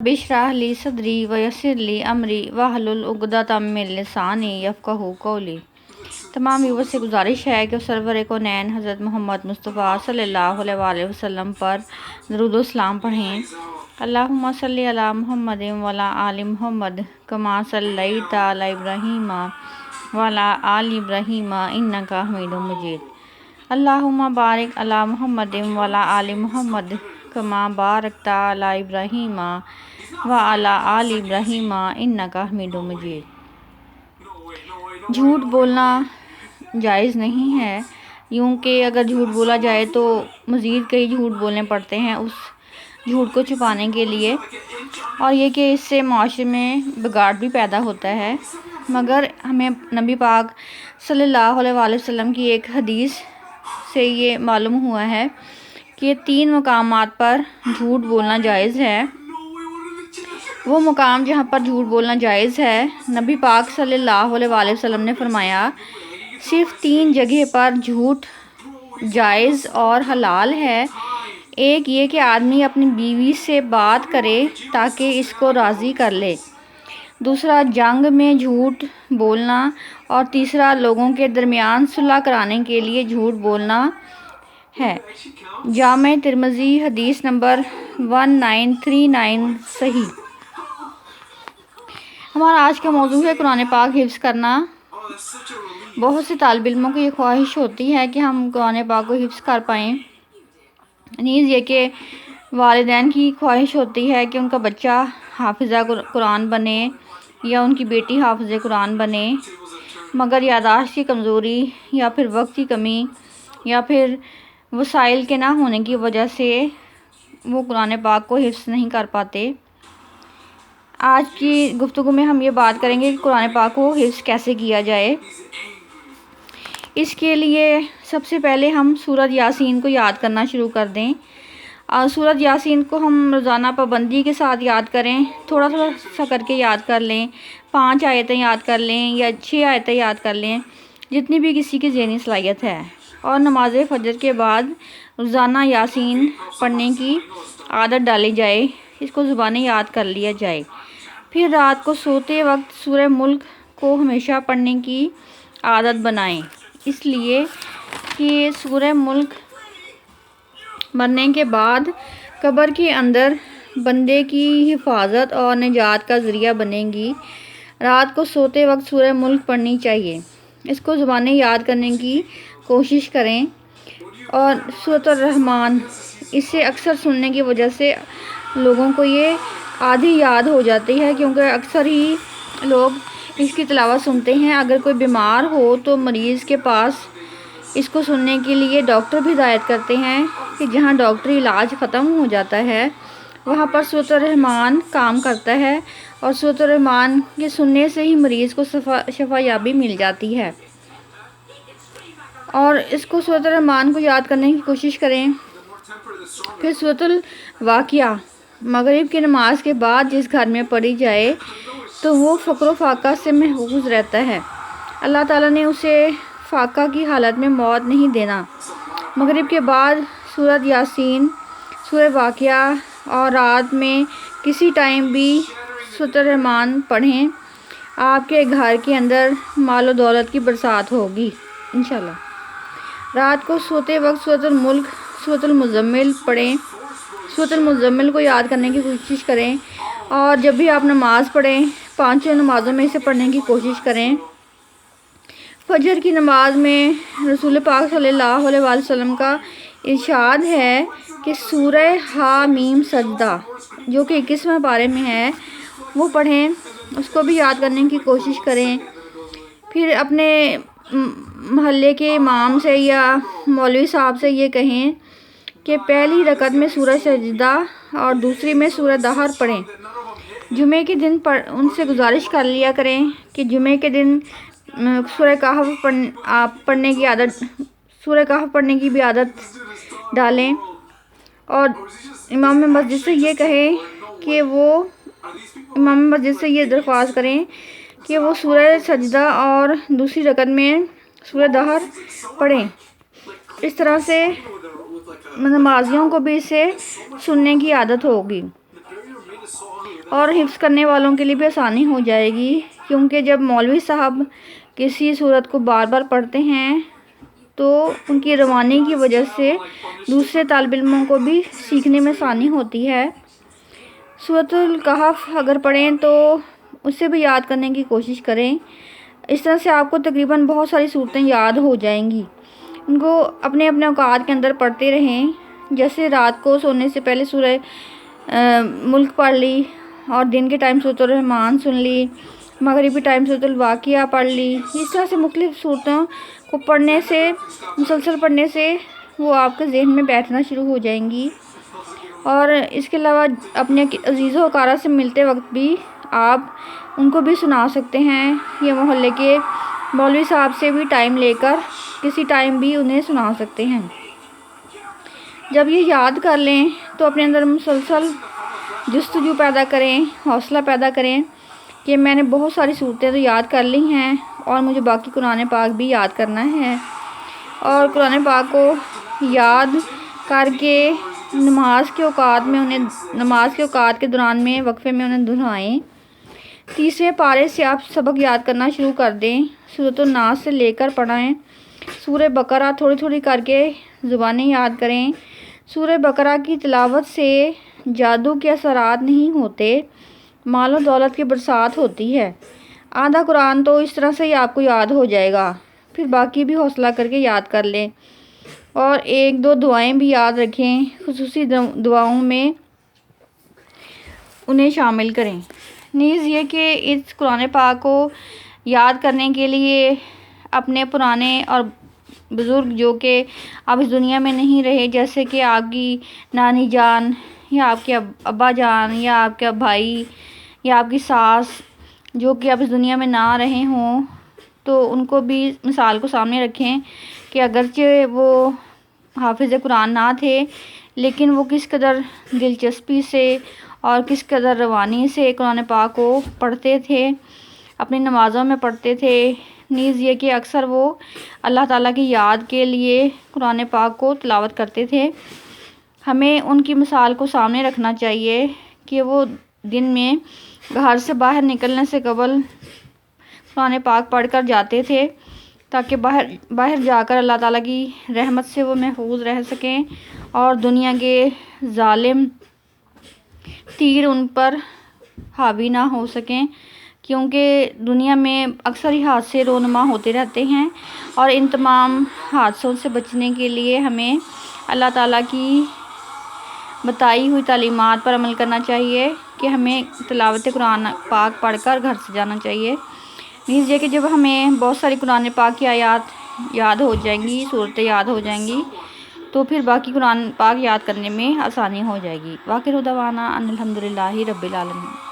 بشرح لی صدری ویسر لی امری واحلل عقدۃ من لسانی یفقہوا قولی۔ تمام ویورز سے گزارش ہے کہ سرور کونین حضرت محمد مصطفیٰ صلی اللہ علیہ وآلہ وسلم پر درود و سلام پڑھیں۔ اللہم صلی علی محمد وعلی آل محمد کما صلیت علی ابراہیم وعلی آل ابراہیم انک حمید مجید۔ اللہم بارک علی محمد وعلی آل محمد کما بارکت علی ابراہیم وعلی آل ابراہیم انک حمید مجید۔ جھوٹ بولنا جائز نہیں ہے، یوں کہ اگر جھوٹ بولا جائے تو مزید کئی جھوٹ بولنے پڑتے ہیں اس جھوٹ کو چھپانے کے لیے، اور یہ کہ اس سے معاشرے میں بگاڑ بھی پیدا ہوتا ہے۔ مگر ہمیں نبی پاک صلی اللہ علیہ وآلہ وسلم کی ایک حدیث سے یہ معلوم ہوا ہے کہ 3 مقامات پر جھوٹ بولنا جائز ہے۔ وہ مقام جہاں پر جھوٹ بولنا جائز ہے، نبی پاک صلی اللہ علیہ وآلہ وسلم نے فرمایا صرف 3 جگہ پر جھوٹ جائز اور حلال ہے۔ ایک یہ کہ آدمی اپنی بیوی سے بات کرے تاکہ اس کو راضی کر لے، دوسرا جنگ میں جھوٹ بولنا، اور تیسرا لوگوں کے درمیان صلح کرانے کے لیے جھوٹ بولنا ہے۔ جامع ترمذی حدیث نمبر 1939 صحیح۔ ہمارا آج کا موضوع ہے قرآن پاک حفظ کرنا۔ بہت سے طالب علموں کی یہ خواہش ہوتی ہے کہ ہم قرآن پاک کو حفظ کر پائیں، نیز یہ کہ والدین کی خواہش ہوتی ہے کہ ان کا بچہ حافظہ قرآن بنے یا ان کی بیٹی حافظ قرآن بنے، مگر یادداشت کی کمزوری یا پھر وقت کی کمی یا پھر وسائل کے نہ ہونے کی وجہ سے وہ قرآن پاک کو حفظ نہیں کر پاتے۔ آج کی گفتگو میں ہم یہ بات کریں گے کہ قرآن پاک کو حفظ کیسے کیا جائے۔ اس کے لیے سب سے پہلے ہم سورۃ یاسین کو یاد کرنا شروع کر دیں، اور سورۃ یاسین کو ہم روزانہ پابندی کے ساتھ یاد کریں، تھوڑا تھوڑا سا کر کے یاد کر لیں، 5 آیتیں یاد کر لیں یا 6 آیتیں یاد کر لیں، جتنی بھی کسی کی ذہنی صلاحیت ہے، اور نماز فجر کے بعد روزانہ یاسین پڑھنے کی عادت ڈالی جائے، اس کو زبانیں یاد کر لیا جائے۔ پھر رات کو سوتے وقت سورہ ملک کو ہمیشہ پڑھنے کی عادت بنائیں، اس لیے کہ سورہ ملک مرنے کے بعد قبر کے اندر بندے کی حفاظت اور نجات کا ذریعہ بنے گی۔ رات کو سوتے وقت سورہ ملک پڑھنی چاہیے، اس کو زبانیں یاد کرنے کی کوشش کریں۔ اور سورۃ الرحمن، اسے اکثر سننے کی وجہ سے لوگوں کو یہ آدھی یاد ہو جاتی ہے، کیونکہ اکثر ہی لوگ اس کی تلاوت سنتے ہیں۔ اگر کوئی بیمار ہو تو مریض کے پاس اس کو سننے کے لیے ڈاکٹر بھی ہدایت کرتے ہیں کہ جہاں ڈاکٹری علاج ختم ہو جاتا ہے وہاں پر سورۃ الرحمن کام کرتا ہے، اور سورۃ الرحمن کے سننے سے ہی مریض کو شفا یابی مل جاتی ہے۔ اور اس کو سورۃ الرحمن کو یاد کرنے کی کوشش کریں۔ پھر سورۃ الواقعہ مغرب کی نماز کے بعد جس گھر میں پڑھی جائے تو وہ فقر و فاقہ سے محفوظ رہتا ہے، اللہ تعالیٰ نے اسے فاقہ کی حالت میں موت نہیں دینا۔ مغرب کے بعد سورۃ یاسین، سورہ واقعہ، اور رات میں کسی ٹائم بھی سورۃ الرحمن پڑھیں، آپ کے گھر کے اندر مال و دولت کی برسات ہوگی انشاءاللہ۔ رات کو سوتے وقت سورۃ الملک، سورۃ المزمل پڑھیں، سورۃ المزمل کو یاد کرنے کی کوشش کریں، اور جب بھی آپ نماز پڑھیں 5 نمازوں میں اسے پڑھنے کی کوشش کریں۔ فجر کی نماز میں رسول پاک صلی اللہ علیہ وآلہ وسلم کا ارشاد ہے کہ سورہ حامیم سجدہ، جو کہ 21ویں پارے میں ہے، وہ پڑھیں، اس کو بھی یاد کرنے کی کوشش کریں۔ پھر اپنے محلے کے امام سے یا مولوی صاحب سے یہ کہیں کہ پہلی رکعت میں سورہ سجدہ اور دوسری میں سورہ دہر پڑھیں۔ جمعے کے دن ان سے گزارش کر لیا کریں کہ جمعے کے دن سورہ کہف پڑھنے کی بھی عادت ڈالیں، اور امام مسجد سے یہ کہیں کہ امام مسجد سے یہ درخواست کریں کہ وہ سورہ سجدہ اور دوسری رکعت میں سورہ دہر پڑھیں۔ اس طرح سے نمازیوں کو بھی اسے سننے کی عادت ہوگی۔ اور حفظ کرنے والوں کے لیے بھی آسانی ہو جائے گی، کیونکہ جب مولوی صاحب کسی صورت کو بار بار پڑھتے ہیں تو ان کی روانی کی وجہ سے دوسرے طالب علموں کو بھی سیکھنے میں آسانی ہوتی ہے۔ سورۃ الکہف اگر پڑھیں تو اسے بھی یاد کرنے کی کوشش کریں، اس طرح سے آپ کو تقریباً بہت ساری صورتیں یاد ہو جائیں گی۔ ان کو اپنے اپنے اوقات کے اندر پڑھتے رہیں، جیسے رات کو سونے سے پہلے سورہ ملک پڑھ لی، اور دن کے ٹائم سورۃ الرحمن سن لی، مغربی ٹائم سورۃ الواقعہ پڑھ لی۔ اس طرح سے مختلف صورتوں کو پڑھنے سے، مسلسل پڑھنے سے وہ آپ کے ذہن میں بیٹھنا شروع ہو جائیں گی۔ اور اس کے علاوہ اپنے عزیز و اقارا سے ملتے وقت بھی آپ ان کو بھی سنا سکتے ہیں، یا محلے کے مولوی صاحب سے بھی ٹائم لے کر کسی ٹائم بھی انہیں سنا سکتے ہیں۔ جب یہ یاد کر لیں تو اپنے اندر مسلسل جستجو پیدا کریں، حوصلہ پیدا کریں کہ میں نے بہت ساری صورتیں تو یاد کر لی ہیں اور مجھے باقی قرآن پاک بھی یاد کرنا ہے، اور قرآن پاک کو یاد کر کے نماز کے اوقات کے دوران میں وقفے میں انہیں دہرائیں۔ تیسرے پارے سے آپ سبق یاد کرنا شروع کر دیں، سورۃ الناس سے لے کر پڑھیں۔ سورہ بقرہ تھوڑی تھوڑی کر کے زبانیں یاد کریں۔ سورہ بقرہ کی تلاوت سے جادو کے اثرات نہیں ہوتے، مال و دولت کی برسات ہوتی ہے۔ آدھا قرآن تو اس طرح سے ہی آپ کو یاد ہو جائے گا، پھر باقی بھی حوصلہ کر کے یاد کر لیں، اور ایک دو دعائیں بھی یاد رکھیں، خصوصی دعاؤں میں انہیں شامل کریں۔ نیز یہ کہ اس قرآن پاک کو یاد کرنے کے لیے اپنے پرانے اور بزرگ جو کہ اب اس دنیا میں نہیں رہے، جیسے کہ آپ کی نانی جان یا آپ کے ابا جان یا آپ کا بھائی یا آپ کی ساس، جو کہ اب اس دنیا میں نہ رہے ہوں، تو ان کو بھی مثال کو سامنے رکھیں کہ اگرچہ وہ حافظ قرآن نہ تھے، لیکن وہ کس قدر دلچسپی سے اور کس قدر روانی سے قرآن پاک کو پڑھتے تھے، اپنی نمازوں میں پڑھتے تھے۔ نیز یہ کہ اکثر وہ اللہ تعالیٰ کی یاد کے لیے قرآن پاک کو تلاوت کرتے تھے۔ ہمیں ان کی مثال کو سامنے رکھنا چاہیے کہ وہ دن میں گھر سے باہر نکلنے سے قبل قرآن پاک پڑھ کر جاتے تھے، تاکہ باہر جا کر اللہ تعالیٰ کی رحمت سے وہ محفوظ رہ سکیں اور دنیا کے ظالم تیر ان پر حاوی نہ ہو سکیں، کیونکہ دنیا میں اکثر ہی حادثے رونما ہوتے رہتے ہیں، اور ان تمام حادثوں سے بچنے کے لیے ہمیں اللہ تعالیٰ کی بتائی ہوئی تعلیمات پر عمل کرنا چاہیے کہ ہمیں تلاوت قرآن پاک پڑھ کر گھر سے جانا چاہیے۔ نیز یہ کہ جب ہمیں بہت ساری قرآن پاک کی آیات یاد ہو جائیں گی، صورتیں یاد ہو جائیں گی، تو پھر باقی قرآن پاک یاد کرنے میں آسانی ہو جائے گی۔ وآخر دعوانا ان الحمد للہ رب العالمین۔